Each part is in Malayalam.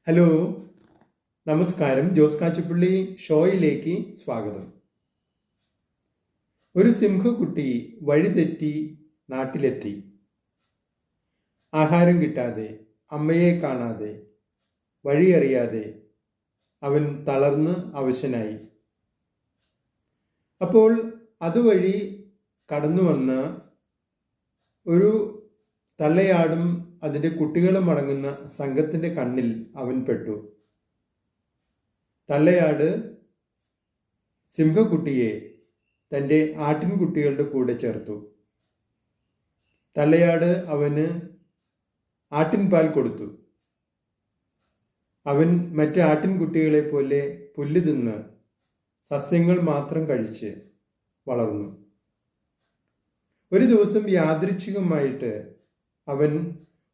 ഹലോ, നമസ്കാരം. ജോസ് കാച്ചിപ്പള്ളി ഷോയിലേക്ക് സ്വാഗതം. ഒരു സിംഹക്കുട്ടി വഴിതെറ്റി നാട്ടിലെത്തി. ആഹാരം കിട്ടാതെ, അമ്മയെ കാണാതെ, വഴിയറിയാതെ അവൻ തളർന്ന് അവശനായി. അപ്പോൾ അതുവഴി കടന്നു വന്ന ഒരു തള്ളയാടും അതിൻ്റെ കുട്ടികളും അടങ്ങുന്ന സംഘത്തിൻ്റെ കണ്ണിൽ അവൻ പെട്ടു. തള്ളയാട് സിംഹക്കുട്ടിയെ തൻ്റെ ആട്ടിൻകുട്ടികളുടെ കൂടെ ചേർത്തു. തള്ളയാട് അവന് ആട്ടിൻപാൽ കൊടുത്തു. അവൻ മറ്റ് ആട്ടിൻകുട്ടികളെ പോലെ പുല്ല് തിന്ന് സസ്യങ്ങൾ മാത്രം കഴിച്ച് വളർന്നു. ഒരു ദിവസം യാദൃച്ഛികമായിട്ട് അവൻ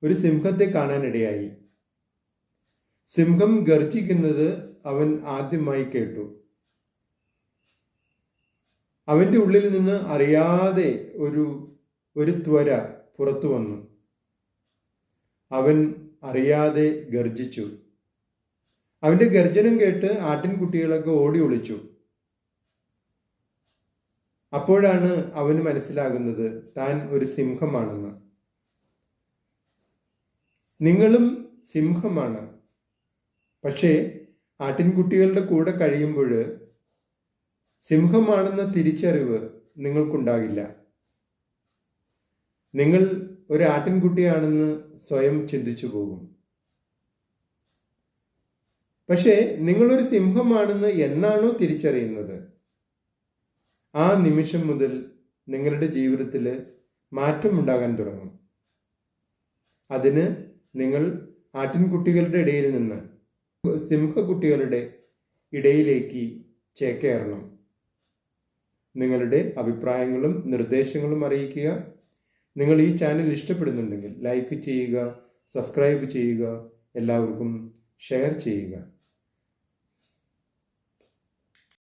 ഒരു സിംഹത്തെ കാണാനിടയായി. സിംഹം ഗർജിക്കുന്നത് അവൻ ആദ്യമായി കേട്ടു. അവൻ്റെ ഉള്ളിൽ നിന്ന് അറിയാതെ ഒരു ത്വര പുറത്തു വന്നു. അവൻ അറിയാതെ ഗർജിച്ചു. അവൻ്റെ ഗർജനം കേട്ട് ആട്ടിൻകുട്ടികളൊക്കെ ഓടി ഒളിച്ചു. അപ്പോഴാണ് അവന് മനസ്സിലാകുന്നത് താൻ ഒരു സിംഹമാണെന്ന്. നിങ്ങളും സിംഹമാണ്. പക്ഷേ ആട്ടിൻകുട്ടികളുടെ കൂടെ കഴിയുമ്പോൾ സിംഹമാണെന്ന തിരിച്ചറിവ് നിങ്ങൾക്കുണ്ടാകില്ല. നിങ്ങൾ ഒരു ആട്ടിൻകുട്ടിയാണെന്ന് സ്വയം ചിന്തിച്ചു പോകും. പക്ഷേ നിങ്ങളൊരു സിംഹമാണെന്ന് എന്നാണോ തിരിച്ചറിയുന്നത്, ആ നിമിഷം മുതൽ നിങ്ങളുടെ ജീവിതത്തിൽ മാറ്റമുണ്ടാകാൻ തുടങ്ങും. അതിന് നിങ്ങൾ ആട്ടിൻകുട്ടികളുടെ ഇടയിൽ നിന്ന് സിംഹക്കുട്ടികളുടെ ഇടയിലേക്ക് ചേക്കേറണം. നിങ്ങളുടെ അഭിപ്രായങ്ങളും നിർദ്ദേശങ്ങളും അറിയിക്കുക. നിങ്ങൾ ഈ ചാനൽ ഇഷ്ടപ്പെടുന്നുണ്ടെങ്കിൽ ലൈക്ക് ചെയ്യുക, സബ്സ്ക്രൈബ് ചെയ്യുക, എല്ലാവർക്കും ഷെയർ ചെയ്യുക.